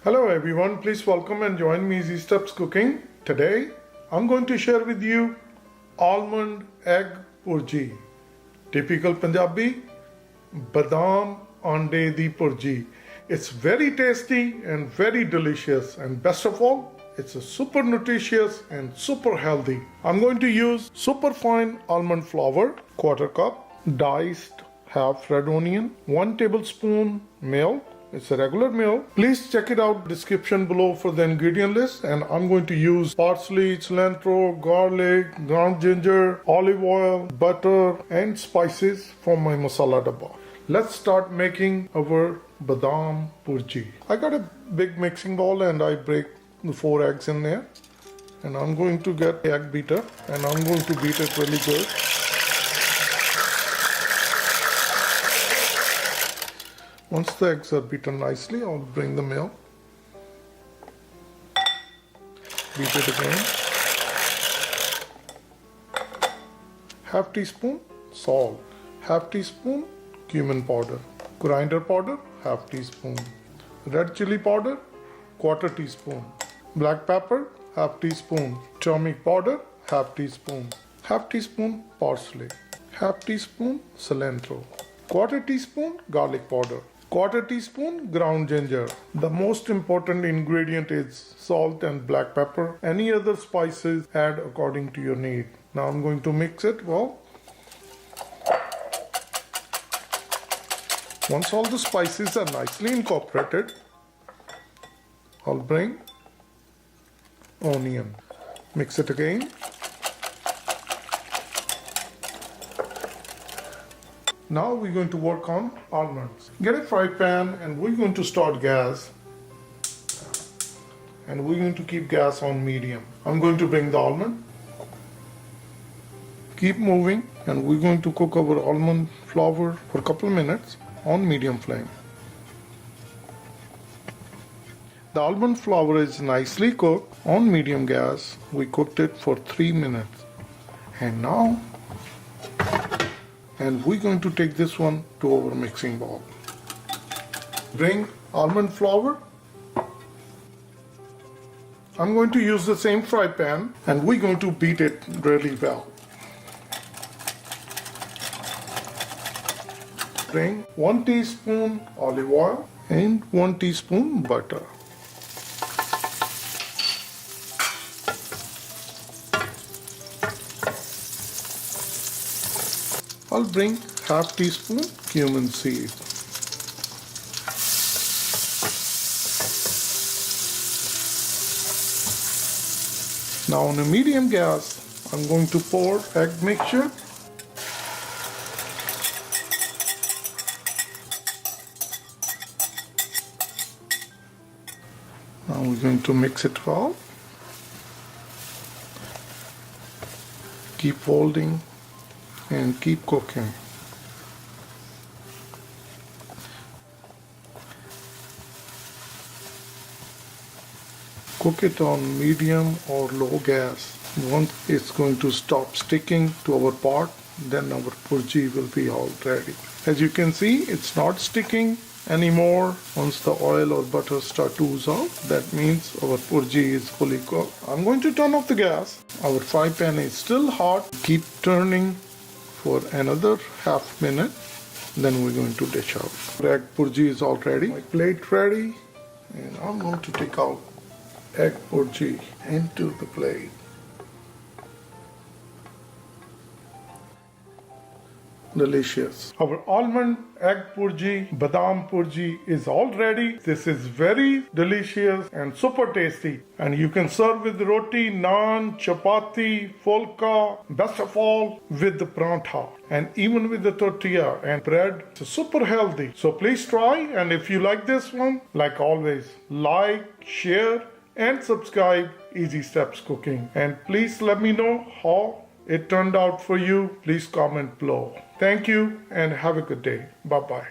Hello everyone, please welcome and join me Easy Steps Cooking. Today I'm going to share with you almond egg Bhurji. Typical Punjabi Badam ande di Bhurji. It's very tasty and very delicious, and best of all, it's a super nutritious and super healthy. I'm going to use super fine almond flour, quarter cup, diced half red onion, 1 tablespoon milk. It's a regular milk. Please check it out description below for the ingredient list, and I'm going to use parsley, cilantro, garlic, ground ginger, olive oil, butter and spices from my masala dabba. Let's start making our Badam Bhurji. I got a big mixing bowl and I break the 4 eggs in there, and I'm going to get the egg beater and I'm going to beat it really good. Once the eggs are beaten nicely, I'll bring the milk, beat it again, half teaspoon salt, half teaspoon cumin powder, coriander powder, half teaspoon, red chili powder, quarter teaspoon, black pepper, half teaspoon, turmeric powder, half teaspoon parsley, half teaspoon cilantro, quarter teaspoon garlic powder, quarter teaspoon ground ginger. The most important ingredient is salt and black pepper. Any other spices add according to your need. Now I'm going to mix it well. Once all the spices are nicely incorporated, I'll bring onion. Mix it again. Now we're going to work on almonds. Get a fry pan and we're going to start gas. And we're going to keep gas on medium. I'm going to bring the almond. Keep moving, and we're going to cook our almond flour for a couple of minutes on medium flame. The almond flour is nicely cooked on medium gas. We cooked it for 3 minutes. And we're going to take this one to our mixing bowl. Bring almond flour. I'm going to use the same fry pan and we're going to beat it really well. Bring 1 teaspoon olive oil and 1 teaspoon butter. I'll bring half teaspoon cumin seed. Now on a medium gas, I'm going to pour egg mixture. Now we're going to mix it well. Keep folding and keep cooking. Cook it on medium or low gas. Once it's going to stop sticking to our pot, then our Bhurji will be all ready. As you can see, it's not sticking anymore. Once the oil or butter start to ooze out, that means our Bhurji is fully cooked. I'm going to turn off the gas. Our fry pan is still hot. Keep turning for another half minute, then we're going to dish out. Egg Bhurji is all ready. My plate ready, and I'm going to take out egg Bhurji into the plate. Delicious. Our almond egg Bhurji, Badam Bhurji is all ready. This is very delicious and super tasty. And you can serve with roti, naan, chapati, fulka, best of all with the prantha, and even with the tortilla and bread. It's super healthy. So please try, and if you like this one, like always, like, share and subscribe Easy Steps Cooking. And please let me know how it turned out for you. Please comment below. Thank you and have a good day. Bye-bye.